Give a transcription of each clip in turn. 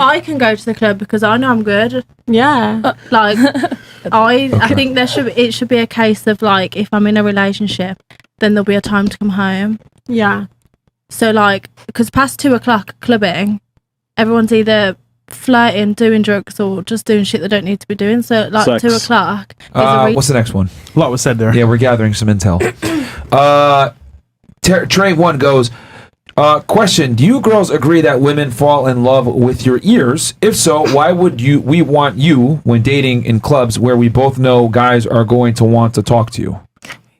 I can go to the club because I know I'm good. Yeah. Like, I think it should be a case of like, if I'm in a relationship, then there'll be a time to come home. Yeah. So like, because past 2:00 clubbing, everyone's either flirting, doing drugs, or just doing shit they don't need to be doing. So like Sex. 2:00. What's the next one? A lot was said there. Yeah, we're gathering some intel. Trey 1 goes, question, do you girls agree that women fall in love with your ears? If so, why would we want you when dating in clubs where we both know guys are going to want to talk to you?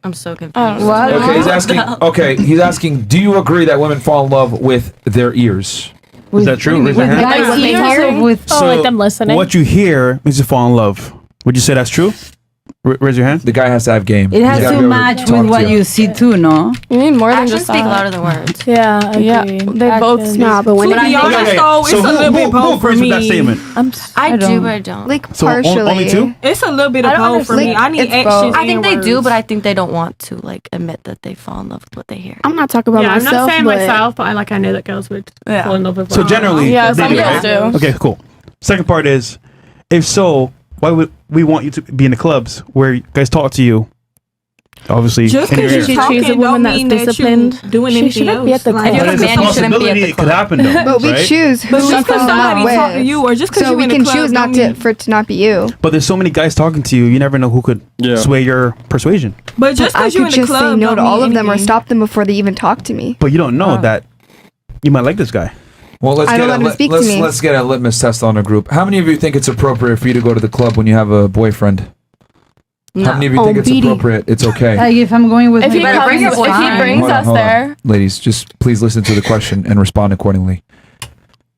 I'm so confused. What? Okay, he's asking, do you agree that women fall in love with their ears? Is that true? Raise your hand. Guys, Like, ears with like them listening. What you hear makes you fall in love. Would you say that's true? Raise your hand. The guy has to have game. it He's has gotta to be able match talk with to what you see too, no? You need more than Actions just speak that. louder than words. Yeah, I Yeah, agree. they both Actions. smile, but when To they be honest, though, it's a little bit both for agrees with me. that statement? I do, don't. but I don't. Like So partially. only two? It's a little bit of I don't both for me. understand. I need It's actions. both. I think they and do, words. but I think they don't want to like admit that they fall in love with what they hear. I'm not talking about Yeah, I'm myself. not saying but myself, but I know that girls would Yeah. fall in love with. So generally, yeah, they some do, girls right? do. Okay, cool. Second part is, if so, why would we want you to be in the clubs where guys talk to you? Obviously, Just in your because ear. you're She choose talking a woman don't that's mean that disciplined. you doing She anything shouldn't else. be at the Like, club. If you're But a it's a man, you shouldn't be at possibility the it could club. happen though. But we right? choose who But we just fall because in love somebody talk to with. you, or just because So you we in the can club, choose not don't to mean- for it to not be you. But there's so many guys talking to you. You never know who could Yeah. sway your persuasion. But just I because you in could the just say club, no don't to all mean of them or anything. stop them before they even talk to me. But you don't know that you might like this guy. Well, let's I get don't let him speak to me. let's get a litmus test on a group. How many of you think it's appropriate for you to go to the club when you have a boyfriend? How many of you think it's appropriate? It's okay. Like if I'm going with If my he better comes, bring your if he boyfriend. brings Hold on, us hold on. there, Ladies, just please listen to the question and respond accordingly.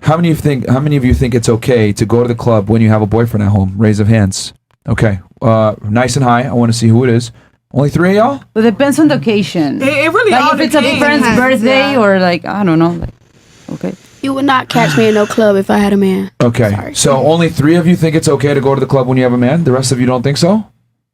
How many of you think it's okay to go to the club when you have a boyfriend at home? Raise of hands. Okay. Nice and high. I want to see who it is. Only 3 of y'all? It depends on the occasion. it really all Like if it's a depends. friend's Depends, birthday yeah. or like I don't know. Like, okay. You would not catch me in no club if I had a man. Okay. Sorry. So only 3 of you think it's okay to go to the club when you have a man? The rest of you don't think so?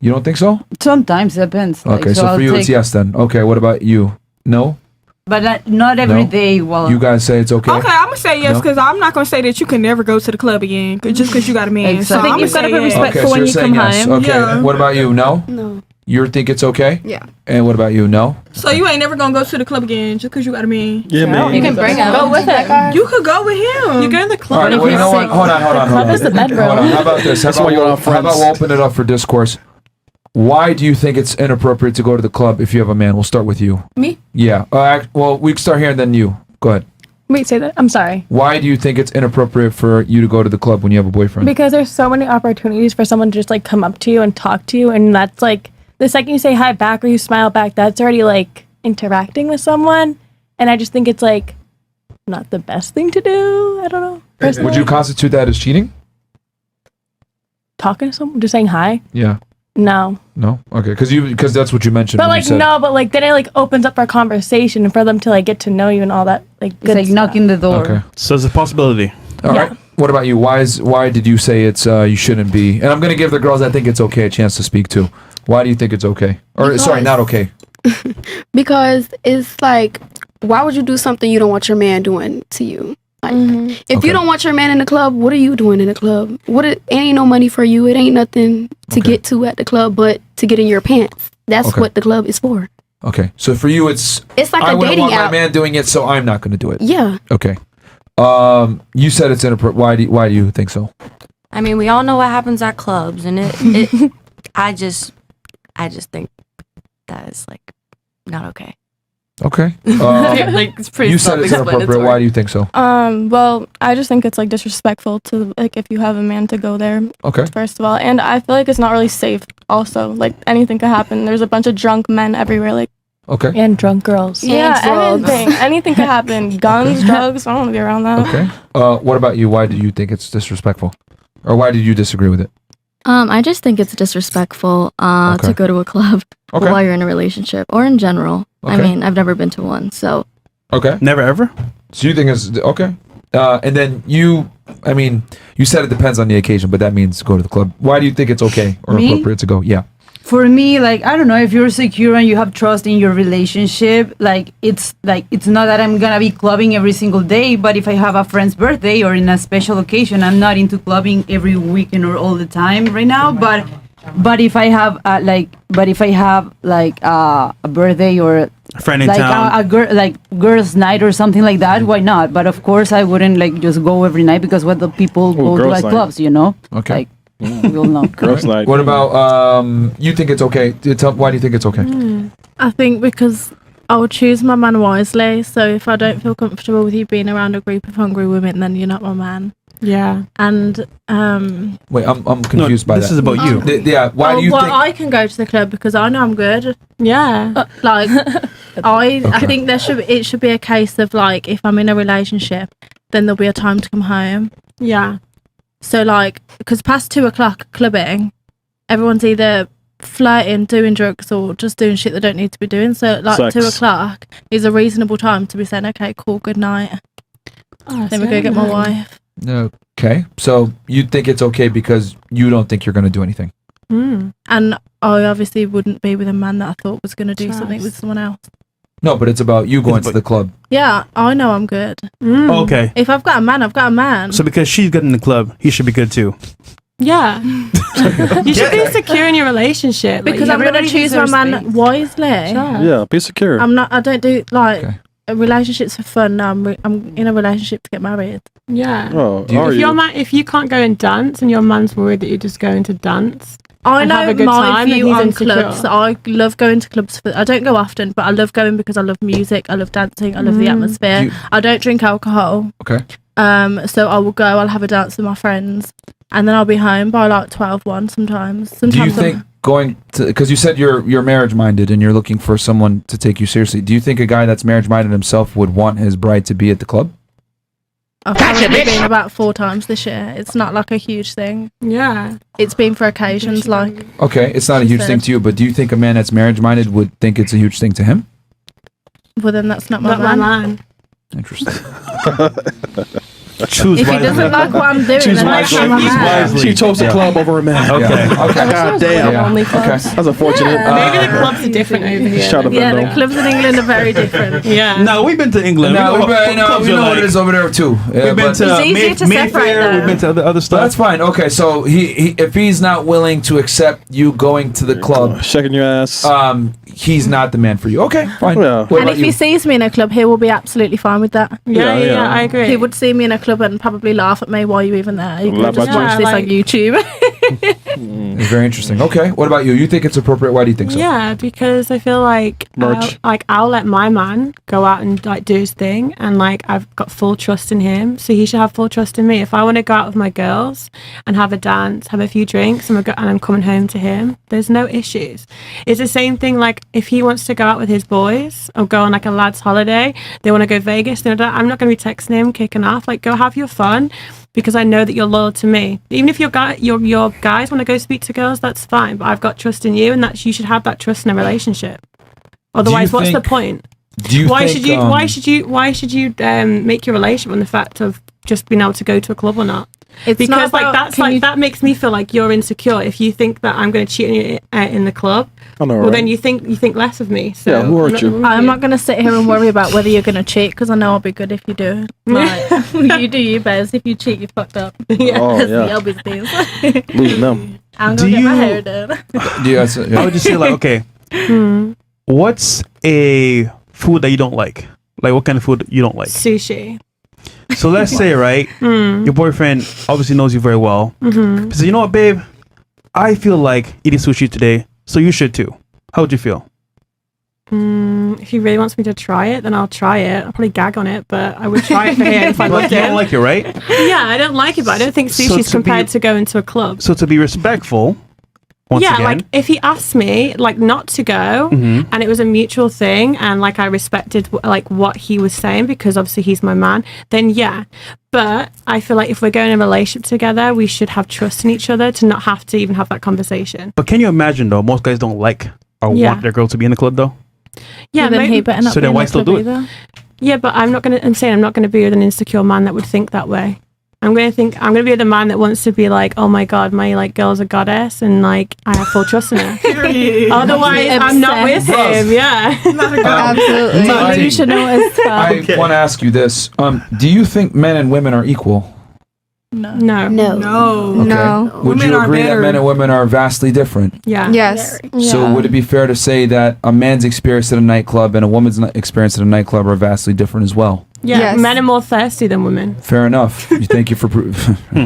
You don't think so? Sometimes it depends. Like, Okay, so I'll for you it's take- yes then. Okay, what about you? No? But not every No? day. Well, You guys say it's okay? Okay, I'm gonna say yes No? because I'm not gonna say that you can never go to the club again just because you got a man. Exactly. So I think I'm you've gonna gotta say be yes. respectful Okay, so when you're you saying come yes. home. Okay, Yeah. what about you? No? No. You think it's okay? Yeah. And what about you? No? So you ain't never gonna go to the club again just because you got a man. Yeah, man. You can bring him. Go with it. You could go with him. You go in the All club. right, well, you know what? Hold on. club is the bedroom. Hold on. How about this? That's why you're not How about friends. we'll open it up for discourse? Why do you think it's inappropriate to go to the club if you have a man? We'll start with you. Me? Yeah. Well, we can start here and then you. Go ahead. Wait, say that. I'm sorry. Why do you think it's inappropriate for you to go to the club when you have a boyfriend? Because there's so many opportunities for someone to just like come up to you and talk to you, and that's like the second you say hi back or you smile back, that's already like interacting with someone, and I just think it's like not the best thing to do. I don't know. Would Personally, you constitute that as cheating? talking to someone, just saying hi? Yeah. No, No. Okay. Because that's what you mentioned. but when you like said- no, but like then it like opens up our conversation and for them to like get to know you and all that like it's good like stuff. knocking the door. Okay. So it's a possibility. All Yeah. right. What about you? Why did you say it's you shouldn't be? And I'm gonna give the girls I think it's okay a chance to speak too. Why do you think it's okay? Or sorry, Because- not okay. Because it's like, why would you do something you don't want your man doing to you? Like, if Okay. you don't want your man in the club, what are you doing in the club? It ain't no money for you. It ain't nothing to Okay. get to at the club, but to get in your pants. That's Okay. what the club is for. Okay. So for you, it's It's like I a wouldn't dating want app. my man doing it, so I'm not gonna do it. Yeah. Okay. You said it's inappropriate. Why do you think so? I mean, we all know what happens at clubs, and it I just think that is like not okay. Okay. Like it's pretty You said it's inappropriate. Why do you think so? Well, I just think it's like disrespectful to like if you have a man to go there Okay. first of all, and I feel like it's not really safe. Also, like anything could happen. There's a bunch of drunk men everywhere. Like Okay. And drunk girls. yeah, drugs. anything could happen. Guns, drugs. I don't want to be around that. Okay. What about you? Why do you think it's disrespectful? Or why did you disagree with it? I just think it's disrespectful Okay. to go to a club Okay. while you're in a relationship or in general. I Okay. mean, I've never been to one, so Okay. Never ever. So you think it's okay? And then you said it depends on the occasion, but that means go to the club. Why do you think it's okay or Me? appropriate to go? Yeah. for me, like, I don't know, if you're secure and you have trust in your relationship, it's not that I'm gonna be clubbing every single day, but if I have a friend's birthday or in a special occasion, I'm not into clubbing every weekend or all the time right now. But if I have a birthday or A friend in like town. girls' night or something like that, why not? But of course, I wouldn't like just go every night, because what the people go to girls' at night. clubs, you know? Okay. Like, you'll know. Girls' night. What about you think it's okay? Why do you think it's okay? I think because I'll choose my man wisely. So if I don't feel comfortable with you being around a group of hungry women, then you're not my man. Yeah. And Wait, I'm confused by this that. is about you. Yeah, why do you think? I can go to the club because I know I'm good. Yeah. Like I think it should be a case of like, if I'm in a relationship, then there'll be a time to come home. Yeah. So like, because past 2 o'clock clubbing, everyone's either flirting, doing drugs, or just doing shit they don't need to be doing. So like Sex. 2 o'clock is a reasonable time to be saying, okay, cool, good night. Then we go get my wife. Okay, so you think it's okay because you don't think you're going to do anything. And I obviously wouldn't be with a man that I thought was going to do something with someone else. No, but it's about you going to the club. Yeah, I know I'm good. Okay. If I've got a man, I've got a man. So because she's good in the club, he should be good too. Yeah. You should be secure in your relationship. Because I'm going to choose my man wisely. Yeah, be secure. I don't do like relationships for fun. No, I'm in a relationship to get married. Yeah. Oh, If you can't go and dance and your man's worried that you're just going to dance, I and know have a good my time, then view he's on insecure. clubs. I love going to clubs. I don't go often, but I love going because I love music. I love dancing. I love the atmosphere. I don't drink alcohol. Okay. So I will go. I'll have a dance with my friends, and then I'll be home by like 12:1 sometimes. Do you Sometimes think going to, because you said you're marriage minded and you're looking for someone to take you seriously, do you think a guy that's marriage minded himself would want his bride to be at the club? I've probably been about 4 times this year. It's not like a huge thing. Yeah. It's been for occasions like. Okay, it's not a huge thing to you, but do you think a man that's marriage minded would think it's a huge thing to him? Well, then that's not my Not my man. man. Interesting. Choose If he wisely. doesn't like what I'm doing, Choose then that's wisely. not my Choose man. wisely. She chose the Yeah. club over a man. Okay. God damn. Yeah. Only Okay. clubs. That's unfortunate. Maybe the clubs are different over here. Shut up, Yeah, Endo. the clubs in England are very different. Yeah. No, we've been to England. No, we know we what clubs know are what like. it is over there too. Yeah, We've been but- to It's easier to separate Mayfair. them. We've been to other So stuff. that's fine. Okay, so he if he's not willing to accept you going to the club, Shaking your ass. he's not the man for you. Okay, fine. Yeah. What And about if he sees me in a club, he will be absolutely fine with that. Yeah, Yeah. I agree. He would see me in a club and probably laugh at me. Why are you even there? You Laugh could just at you. watch this Yeah, on YouTube. It's very interesting. Okay, what about you? You think it's appropriate? Why do you think so? Yeah, because I feel like Merch. I'll let my man go out and like do his thing, and like I've got full trust in him, so he should have full trust in me. If I want to go out with my girls and have a dance, have a few drinks, and I'm coming home to him, there's no issues. It's the same thing like if he wants to go out with his boys or go on like a lad's holiday, they want to go Vegas. I'm not going to be texting him, kicking off. Like go have your fun. Because I know that you're loyal to me. Even if your guys want to go speak to girls, that's fine. But I've got trust in you, and you should have that trust in a relationship. Otherwise, what's the think- point? Do you Why think, should you make your relationship on the fact of just being able to go to a club or not? It's Because not like about- that's can like you- that makes me feel like you're insecure. If you think that I'm going to cheat on you in the club, I know, well right? then you think less of me. So Yeah, who hurt I'm not you? gonna I'm not going to sit here and worry about whether you're going to cheat because I know I'll be good if you do. Like, you do you, Bez. If you cheat, you fucked up. Oh, That's the yeah. obvious things. Losing them. I'm Do going to get my you- hair done. do you guys, I yeah. would just say like, okay, what's a food that you don't like? Like, what kind of food you don't like? Sushi. So let's say, right, your boyfriend obviously knows you very well. He says, you know what, babe? I feel like eating sushi today, so you should too. How would you feel? If he really wants me to try it, then I'll try it. I'll probably gag on it, but I would try it for him if I Like, loved you it. don't like it, right? Yeah, I don't like it, but I don't think So sushi's to be- compared to going to a club. So to be respectful, once Yeah, again, like if he asked me like not to go and it was a mutual thing and like I respected like what he was saying because obviously he's my man, then yeah. But I feel like if we're going in a relationship together, we should have trust in each other to not have to even have that conversation. but can you imagine though? Most guys don't like or Yeah. want their girl to be in the club though. Yeah, then maybe- he better not So be then in why the still club do it? either. yeah, but I'm saying I'm not gonna be with an insecure man that would think that way. I'm gonna be the man that wants to be like, oh my god, my like girl's a goddess, and like I have full trust in her. Otherwise, I'm not with him. Yeah. Absolutely. Monty, You should know as I want to ask you this. Do you think men and women are equal? No. No. Okay. No. Would you agree that men and women are vastly different? Yeah. Yes. So would it be fair to say that a man's experience at a nightclub and a woman's experience at a nightclub are vastly different as well? Yeah. Yes. Men are more thirsty than women. Fair enough. Thank you for.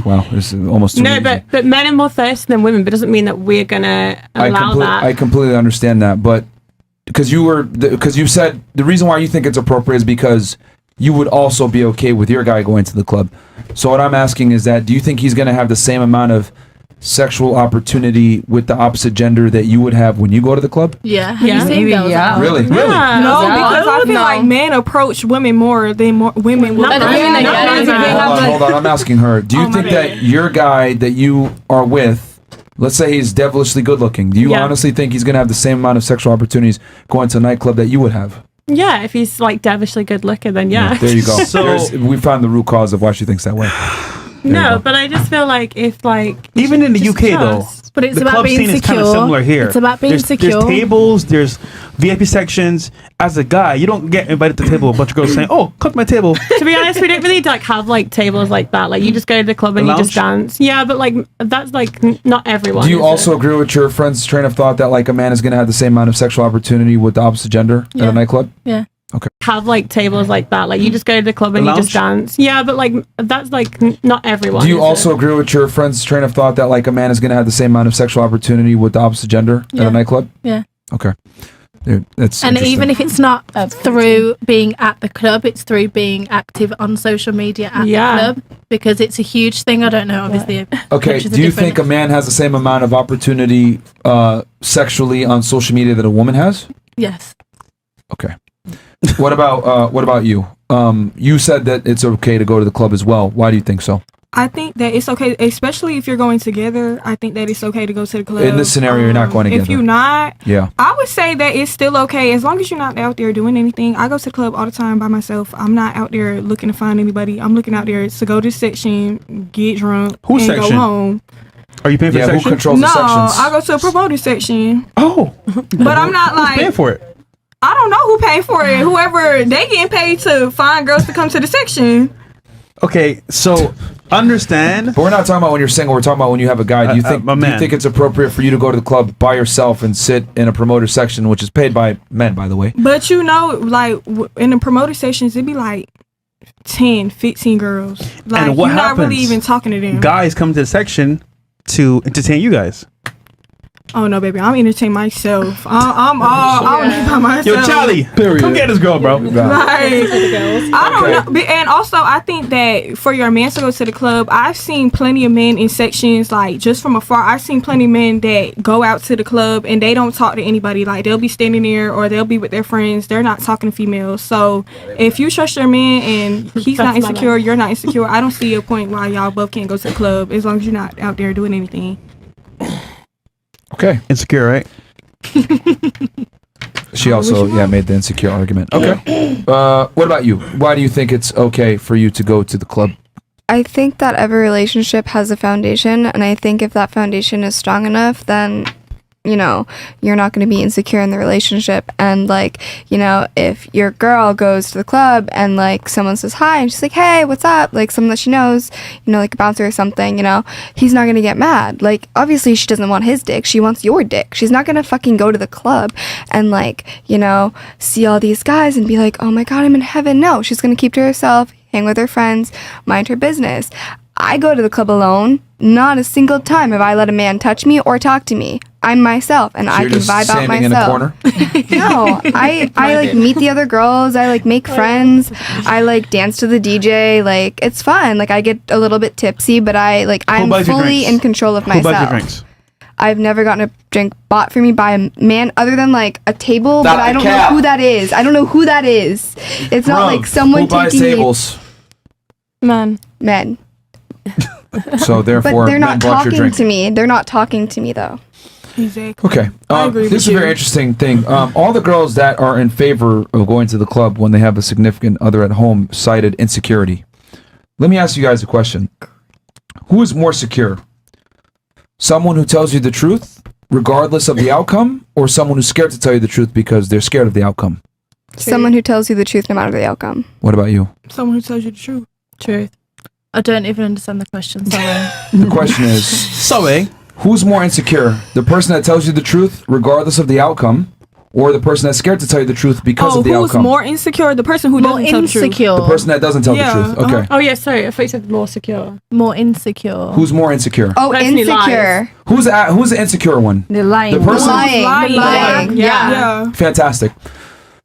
Wow, this is almost too No, easy. but men are more thirsty than women, but doesn't mean that we're gonna allow that. I completely understand that, but because you said the reason why you think it's appropriate is because you would also be okay with your guy going to the club. So what I'm asking is that do you think he's going to have the same amount of sexual opportunity with the opposite gender that you would have when you go to the club? Yeah. Have Yeah. you seen Maybe, girls yeah. out? Really? Yeah. No, Yeah. because I feel No. like men approach women more than women will. Not approach women, men. not Not women. women. They have Hold on. I'm asking her. Do you Oh, my think bad. that your guy that you are with, let's say he's devilishly good looking, do you Yeah. honestly think he's going to have the same amount of sexual opportunities going to a nightclub that you would have? Yeah, if he's like devilishly good looking, then yeah. There you go. So- We found the root cause of why she thinks that way. There you No, go. but I just feel like if like Even in the just UK though, trust. But it's the about club being scene is kind secure. of similar here. It's about being there's, secure. There's tables, there's VIP sections. As a guy, you don't get invited to the table. A bunch of girls saying, "Oh, come to my table." To be honest, we don't really like have like tables like that. Like you just go to the club and you just dance. Yeah, but like that's like not everyone. Do you is also it? agree with your friend's train of thought that like a man is going to have the same amount of sexual opportunity with the opposite gender at Yeah. a nightclub? have like tables like that? Like you just go to the club and you just dance. Yeah, but like that's like not everyone. Do you is also it? agree with your friend's train of thought that like a man is going to have the same amount of sexual opportunity with the opposite gender at Yeah. a nightclub? Yeah. Okay. Dude, that's And interesting. even if it's not through being at the club, it's through being active on social media at Yeah. the club because it's a huge thing. I don't know, obviously. Okay, countries are do you different. think a man has the same amount of opportunity sexually on social media that a woman has? Yes. Okay. What about you? You said that it's okay to go to the club as well. Why do you think so? I think that it's okay, especially if you're going together. I think that it's okay to go to the club. In this scenario, you're not going If together. you're not, Yeah. I would say that it's still okay as long as you're not out there doing anything. I go to the club all the time by myself. I'm not out there looking to find anybody. I'm looking out there to go to the section, get drunk, Whose and section? go home. Are you paying for Yeah, the who section? controls No, the sections? I go to a promoter section, Oh, but I'm not who's paying like for it? I don't know who paid for it. Whoever they getting paid to find girls to come to the section. Okay, so understand. But we're not talking about when you're single. We're talking about when you have a guy. Do you think my do you man. think it's appropriate for you to go to the club by yourself and sit in a promoter section, which is paid by men, by the way? But you know, like in the promoter sessions, it'd be like 10, 15 girls. Like And what you're not really happens? even talking to them. Guys come to the section to entertain you guys. Oh no, baby, I'm entertaining myself. I'm by myself. Yo, Charlie, come get this girl, bro. Like, I don't know. But- And also, I think that for your man to go to the club, I've seen plenty of men in sections, like just from afar. I've seen plenty of men that go out to the club and they don't talk to anybody. Like they'll be standing there or they'll be with their friends. They're not talking to females. So if you trust your man and he's not That's my insecure, you're not insecure, I don't see a point why y'all both can't go to the club as long as you're not out there doing anything. Okay. Insecure, right? She also made the insecure argument. Okay. What about you? Why do you think it's okay for you to go to the club? I think that every relationship has a foundation, and I think if that foundation is strong enough, then you know you're not going to be insecure in the relationship. And like, you know, if your girl goes to the club and like someone says hi and she's like, hey, what's up, like someone that she knows, you know, like a bouncer or something, you know, he's not going to get mad. Like obviously she doesn't want his dick, she wants your dick. She's not going to fucking go to the club and like, you know, see all these guys and be like, oh my god, I'm in heaven. No, she's going to keep to herself, hang with her friends, mind her business. I go to the club alone. Not a single time have I let a man touch me or talk to me. I'm myself, and I You're can just vibe out standing in a myself. corner? No, I like meet the other girls. I like make friends. I like dance to the DJ. Like it's fun. Like I get a little bit tipsy, but I'm buys your fully drinks? in control of Who buys your myself. drinks? I've never gotten a drink bought for me by a man other than like a table, Stop but I the don't cap. know who that is. I don't know who that is. It's not Bro, like someone who buys taking tables? Man. men. So therefore, But they're men not bought your talking drink. to me. They're not talking to me though. Exactly. Okay. I agree This with is a you. very interesting thing. All the girls that are in favor of going to the club when they have a significant other at home cited insecurity. Let me ask you guys a question. Who is more secure? Someone who tells you the truth regardless of the outcome, or someone who's scared to tell you the truth because they're scared of the outcome? Someone who tells you the truth no matter the outcome. What about you? Someone who tells you the truth. Truth. I don't even understand the question. Sorry. The question is, Sorry. who's more insecure? The person that tells you the truth regardless of the outcome, or the person that's scared to tell you the truth because of the who's outcome? more insecure? The person who More doesn't tell the truth. insecure. The person that doesn't tell the truth. Okay. Oh yeah, sorry. I thought you said more secure. More insecure. Who's more insecure? Oh, Person who lies. insecure. Who's the insecure one? The lying. The person. Lying. Yeah. Yeah. Fantastic.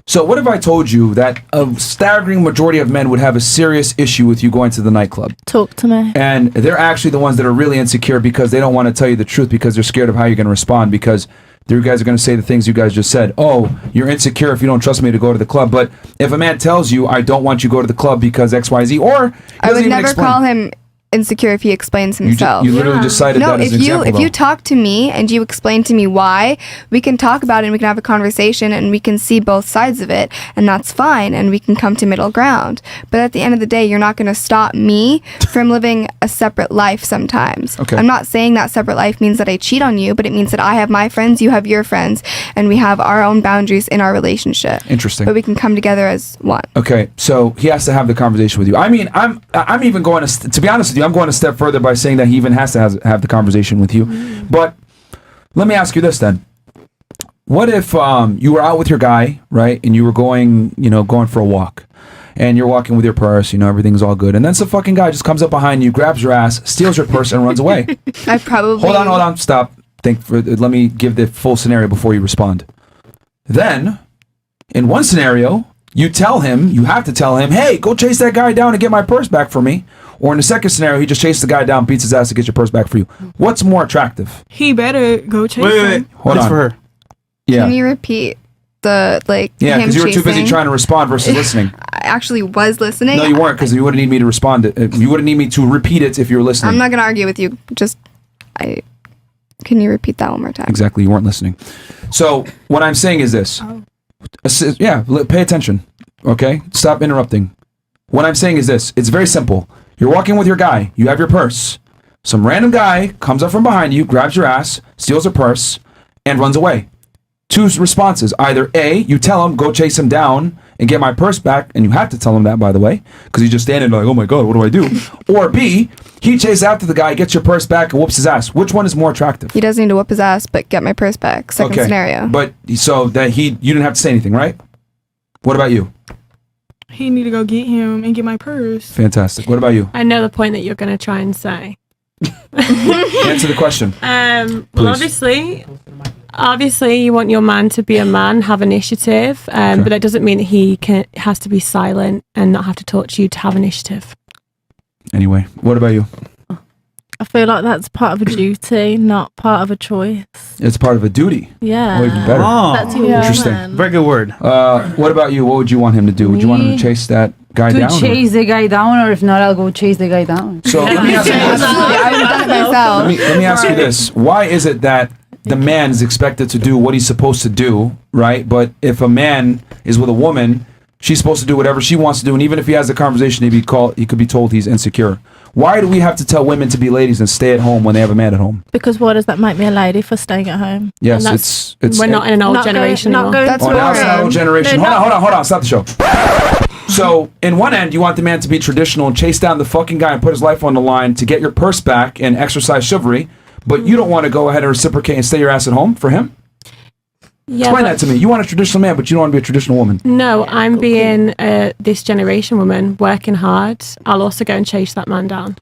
So what if I told you that a staggering majority of men would have a serious issue with you going to the nightclub? Talk to me. And they're actually the ones that are really insecure because they don't want to tell you the truth because they're scared of how you're going to respond, because you guys are going to say the things you guys just said. Oh, you're insecure if you don't trust me to go to the club. But if a man tells you, I don't want you to go to the club because XYZ, or he I doesn't would even never explain. call him insecure if he explains himself. You literally just cited No, that as if an you example. if you talk to me and you explain to me why, we can talk about it and we can have a conversation and we can see both sides of it, and that's fine, and we can come to middle ground. But at the end of the day, you're not going to stop me from living a separate life sometimes. Okay. I'm not saying that separate life means that I cheat on you, but it means that I have my friends, you have your friends, and we have our own boundaries in our relationship. Interesting. But we can come together as one. Okay, so he has to have the conversation with you. I mean, I'm even going to be honest with you, I'm going a step further by saying that he even has to have the conversation with you. But let me ask you this then. What if you were out with your guy, right, and you were going for a walk, and you're walking with your purse, everything's all good, and then some fucking guy just comes up behind you, grabs your ass, steals your purse, and runs away? I probably Hold on, stop. Let me give the full scenario before you respond. Then, in one scenario, you have to tell him, hey, go chase that guy down and get my purse back for me. Or in the second scenario, he just chases the guy down, beats his ass to get your purse back for you. What's more attractive? He better go chase him. Hold on. for her. Yeah. Can you repeat the Yeah, him because you were too busy chasing? trying to respond versus listening. I actually was listening. No, you weren't, because you wouldn't need me to respond. You wouldn't need me to repeat it if you were listening. I'm not gonna argue with you. Can you repeat that one more time? Exactly, you weren't listening. So what I'm saying is this. Pay attention. Okay, stop interrupting. What I'm saying is this. It's very simple. You're walking with your guy. You have your purse. Some random guy comes up from behind you, grabs your ass, steals your purse, and runs away. Two responses. Either A, you tell him, go chase him down and get my purse back, and you have to tell him that, by the way, because he's just standing there like, oh my God, what do I do? Or B, he chases after the guy, gets your purse back, and whoops his ass. Which one is more attractive? He doesn't need to whoop his ass, but get my purse back. Second scenario. But so that you didn't have to say anything, right? What about you? He need to go get him and get my purse. Fantastic. What about you? I know the point that you're going to try and say. Answer the question. Well, Please. obviously, you want your man to be a man, have initiative, but that doesn't mean that he has to be silent and not have to talk to you to have initiative. Anyway, what about you? I feel like that's part of a duty, not part of a choice. It's part of a duty. Yeah. Oh, even better. That's your Interesting. woman. Very good word. What about you? What would you want him to do? Would you want him to chase that guy down? Chase the guy down, or if not, I'll go chase the guy down. So let me ask you this. I would have done it myself. Let me ask you this. Why is it that the man is expected to do what he's supposed to do, right? But if a man is with a woman, she's supposed to do whatever she wants to do, and even if he has a conversation, he could be told he's insecure. Why do we have to tell women to be ladies and stay at home when they have a man at home? Because why does that make me a lady for staying at home? Yes, it's we're not in an old generation Not anymore. going to now it's not old generation. No, Hold on. Stop the show. So, in one end, you want the man to be traditional and chase down the fucking guy and put his life on the line to get your purse back and exercise chivalry, but you don't want to go ahead and reciprocate and stay your ass at home for him? Yeah, Explain that to me. You want a traditional man, but you don't want to be a traditional woman. No, I'm being this generation woman, working hard. I'll also go and chase that man down.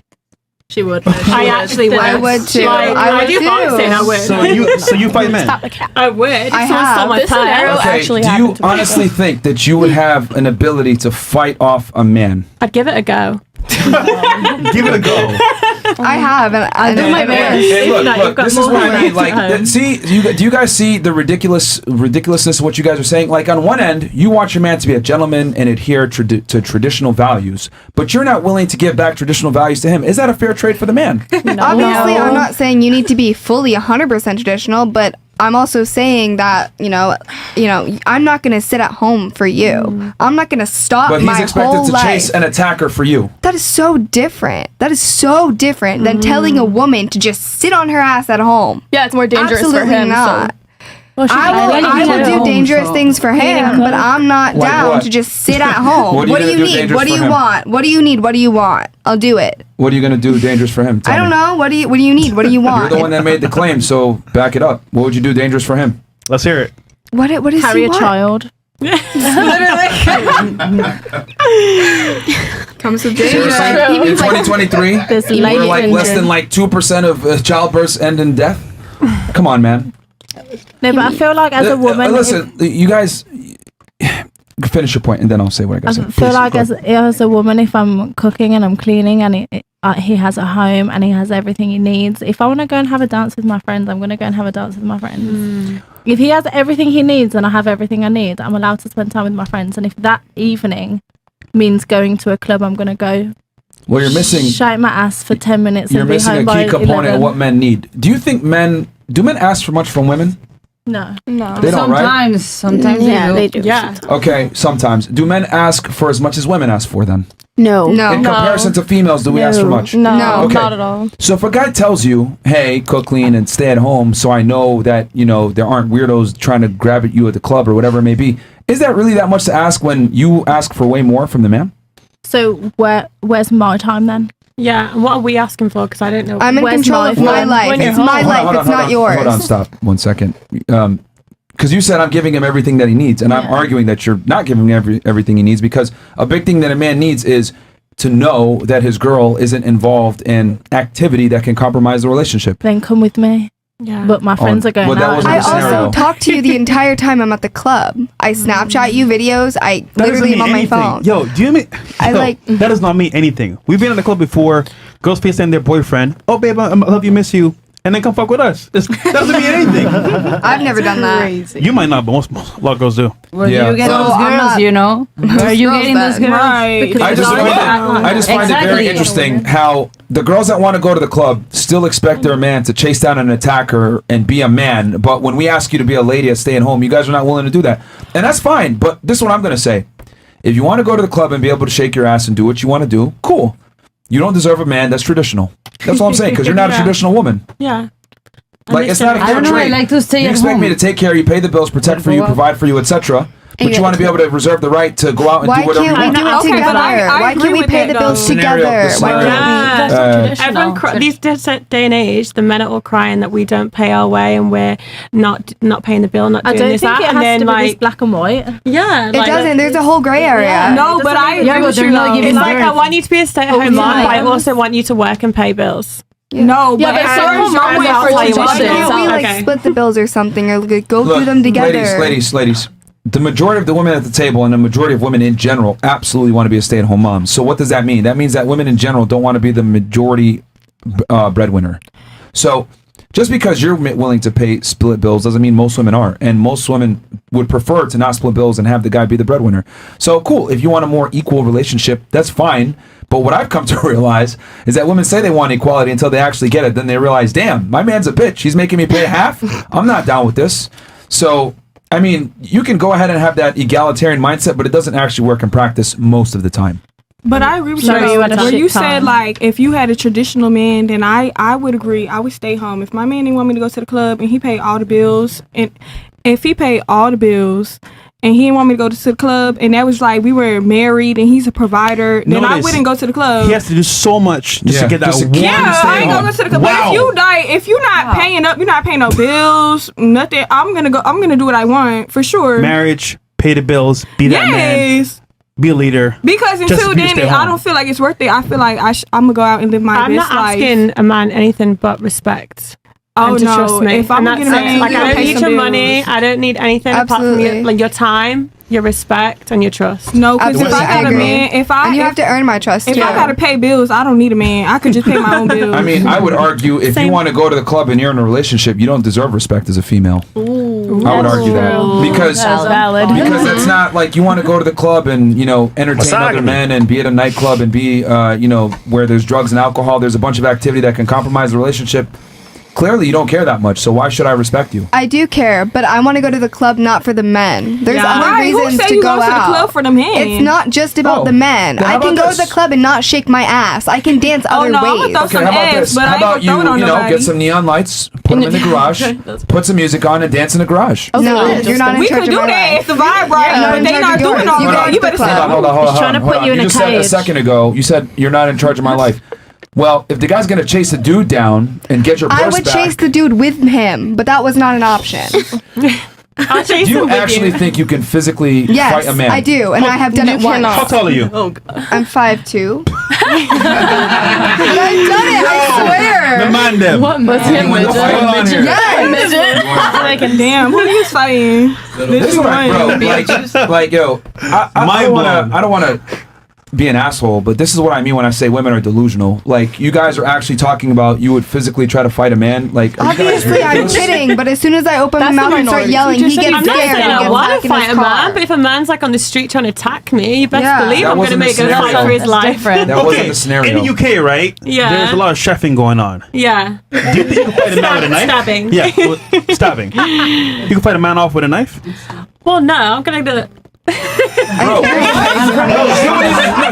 She would. I actually would. I would too. Like, I would do too. boxing, I would. So you fight men? I would. If I someone stole have. my This purse. scenario Okay, actually do you happened to me. honestly think that you would have an ability to fight off a man? I'd give it a go. Give it a go. I have, and I do my best. Hey, look, No, you've got this is more what I mean. rights Like, at home. do you guys see the ridiculousness of what you guys are saying? Like, on one end, you want your man to be a gentleman and adhere to traditional values, but you're not willing to give back traditional values to him. Is that a fair trade for the man? Obviously, I'm not saying you need to be fully 100% traditional, but I'm also saying that, I'm not going to sit at home for you. I'm not going to stop But my he's expected whole to life. chase an attacker for you. That is so different. That is so different than telling a woman to just sit on her ass at home. Yeah, it's more dangerous Absolutely for him. not. So. I will do dangerous things for him, but I'm not Like down what? to just sit at home. What are you What do gonna you do need? dangerous What do for you him? want? What do you need? What do you want? I'll do it. What are you going to do dangerous for him? Tell I don't me. know. What do you need? What do you want? You're the one that made the claim, so back it up. What would you do dangerous for him? Let's hear it. What is Carry he a want? child. Comes with Seriously? In 2023, This we're late like less engine. than like 2% of childbirths end in death? Come on, man. No, but I feel like as a woman, listen, you guys finish your point and then I'll say what I got to I say. feel Please, like go. as a woman, if I'm cooking and I'm cleaning and he has a home and he has everything he needs, if I want to go and have a dance with my friends, I'm going to go and have a dance with my friends. If he has everything he needs and I have everything I need, I'm allowed to spend time with my friends. And if that evening means going to a club, I'm going to go. Well, you're missing. Shake my ass for 10 minutes You're and be missing home a by key component 11. of what men need. Do you think do men ask for much from women? No. They don't, right? Sometimes they do. Yeah. Okay, sometimes. Do men ask for as much as women ask for then? No. In comparison to females, do we ask for much? No, Okay. not at all. So if a guy tells you, hey, cook, clean, and stay at home so I know that, there aren't weirdos trying to grab at you at the club or whatever it may be, is that really that much to ask when you ask for way more from the man? So where's my time then? Yeah, and what are we asking for? Because I don't know. I'm in Where's control my of my phone? life. When you're It's my home. life. It's not yours. Hold on, stop 1 second. Because you said I'm giving him everything that he needs, and I'm arguing that you're not giving him everything he needs, because a big thing that a man needs is to know that his girl isn't involved in activity that can compromise the relationship. Then come with me. Yeah. But my friends are going well, that out. wasn't I the scenario. also talk to you the entire time I'm at the club. I Snapchat you videos. I That doesn't literally am mean on my anything. phone. Yo, do you mean? I Yo, like- that does not mean anything. We've been in the club before. Girls FaceTime their boyfriend. Oh, babe, I love you, miss you, and then come fuck with us. That doesn't mean anything. I've never done that. You might not, but most a lot of girls do. Where Yeah. do you get So those I'm girls, not- Where are you girls getting those then. girls? Right. I just find it very Exactly. interesting how the girls that want to go to the club still expect their man to chase down an attacker and be a man, but when we ask you to be a lady and stay at home, you guys are not willing to do that. And that's fine, but this is what I'm going to say. If you want to go to the club and be able to shake your ass and do what you want to do, cool. You don't deserve a man that's traditional. That's all I'm saying, because you're not a Yeah. traditional woman. Yeah. Like, it's not a I fair don't know. I trade. like to stay You at expect home. me to take care of you, pay the bills, protect for you, provide for you, etc. But you want to be able to reserve the right to go out and Why do whatever you can't we want. do it Okay, but I together? Why agree can't we with pay that, the bills though. together? The Why scenario- can't Yeah. Everyone this day and age, the men are all crying that we don't pay our way and we're not paying the bill, not I doing don't this, think that, it and has then to be this like black and white. yeah, we? It doesn't. There's a whole gray area. No, but I agree but with they're you. not though. giving It's like birth. I want you to be a stay-at-home mom, but I also want you to work and pay bills. No, Yeah, but as some long as mom you're wait out for for tradition. Why tradition. can't we like Okay. split the bills or something, or like, go Look, through them together? Ladies. The majority of the women at the table and the majority of women in general absolutely want to be a stay-at-home mom. So what does that mean? That means that women in general don't want to be the majority breadwinner. So just because you're willing to pay split bills doesn't mean most women are. And most women would prefer to not split bills and have the guy be the breadwinner. So cool. If you want a more equal relationship, that's fine. But what I've come to realize is that women say they want equality until they actually get it. Then they realize, damn, my man's a bitch. He's making me pay half. I'm not down with this. So, I mean, you can go ahead and have that egalitarian mindset, but it doesn't actually work in practice most of the time. But I agree with Sorry, you. you had a Where shit you time. said like if you had a traditional man, then I would agree. I would stay home. If my man didn't want me to go to the club and he paid all the bills, and if he paid all the bills and he didn't want me to go to the club, and that was like we were married and he's a provider, then I Notice, wouldn't go to the club. He has to do so much just to get that just to one keep Yeah, stay I ain't gonna home. go to the club. Wow. But if you're not paying up, you're not paying no bills, nothing. I'm gonna do what I want for sure. Marriage, pay the bills, be that man, Yes. be a leader. Because Just until for you to then, stay I home. don't feel like it's worth it. I feel like I'm gonna go out and live my I'm best not life. asking a man anything but respect. Oh, and to no. trust me. If I'm And gonna that's get a it. man, like you I gotta don't pay need some your money. bills. I don't need anything apart from Absolutely. your time, your respect, and your trust. No, because if Absolutely, I got a agree. man, and you have to earn my trust if too. I gotta pay bills, I don't need a man. I could just pay my own bills. I mean, I would argue if you want to go to the club and you're in a relationship, you don't deserve respect as a female. I would argue that because because that's not like you want to go to the club and entertain other men and be at a nightclub and be where there's drugs and alcohol. There's a bunch of activity that can compromise the relationship. clearly you don't care that much. So why should I respect you? I do care, but I want to go to the club not for the men. There's Yeah. other Right, who reasons said to you go go to the out. club for the men? It's not just about Oh, the men. then how I can about go to the this? club and not shake my ass. I can dance other no, I'ma ways. throw Okay, some how about ass, this? but I How ain't about gonna you, throw it on you know, nobody. get some neon lights, put them in the garage, put some music on, and dance in the garage. No, you're not in We charge could of do my that life. if the vibe right, Yeah, but I'm they in not charge of doing yours. all You that. go You to better the sit club. Hold on. He's trying to put you in a just said a cage. second ago, you said you're not in charge of my life. Well, if the guy's gonna chase a dude down and get your purse I would back, chase the dude with him, but that was not an option. I'll chase do you him with actually you. think you can physically Yes, fight a man? I do, and I have done it once. How tall are you? I'm 5'2". I've done it, I swear. The man them. What midget? Hold on here. Yes. Damn, who you fighting? This is right, bro. Like, yo, I don't want to be an asshole, but this is what I mean when I say women are delusional. Like, you guys are actually talking about you would physically try to fight a man. Like, are you guys Obviously, I'm ridiculous? kidding, but as soon as I open my That's the mouth and start minority. yelling, You he just gets said- I'm not scared saying and I gets want back to in fight his a car. man, but if a man's like on the street trying to attack me, you best Yeah. believe That I'm going to wasn't the make a fight scenario. for his That's life. different. That wasn't the scenario. In the UK, right? Yeah. There's a lot of chefing going on. Yeah. Do you think you can fight a man with a knife? Stabbing. Yeah, stabbing. You can fight a man off with a knife? Well, no, I'm going to do it. Bro,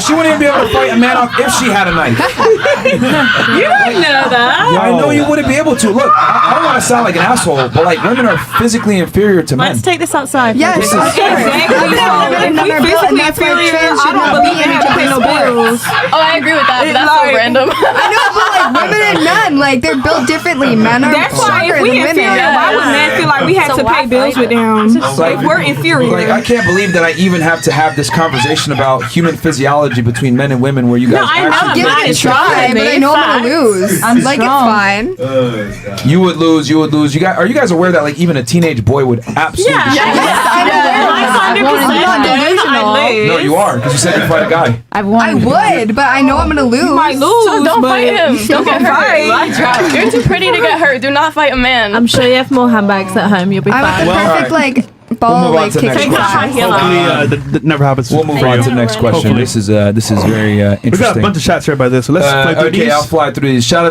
she wouldn't even be able to fight a man off if she had a knife. You don't know that. Yeah, I know you wouldn't be able to. Look, I don't want to sound like an asshole, but like women are physically inferior to men. Let's take this outside. Yes, This is- of course. I've never been If we another bill, physically and that's why inferior, trans I should don't not believe be in in having to pay no bills. Oh, I agree with that. But that's Like- so random. I know, but like women and men, like they're built differently. Men are That's why stronger if we than inferior, women. why would men feel like we had So to why pay bills fight with them? Like, If we're inferior. Like, I can't believe that I even have to have this conversation about human physiology between men and women where you guys I know, actually Give man it a is try, stronger but than I me. know I'm Facts. gonna lose. I'm Like strong. it's fine. you would lose. You guys are you guys aware that like even a teenage boy would absolutely Yeah. shit? Yes, I'm aware of that. 100%. I'm not delusional. I lose. No, you are because you said you fight a guy. I've won. I would, but I know I'm gonna lose. You might lose. So don't but fight him. you still Don't get can hurt. fight. You're too pretty to get hurt. Do not fight a man. I'm sure you have more handbags at home. You'll be I want fine. the Well, perfect alright. like We'll ball move on like to the next kicking question. ass. Hopefully, that never happens. We'll move for on you. to the next question. Hopefully. This is very We got a interesting. bunch of chats here by this, so let's play through Okay, these. I'll fly through these. Shout out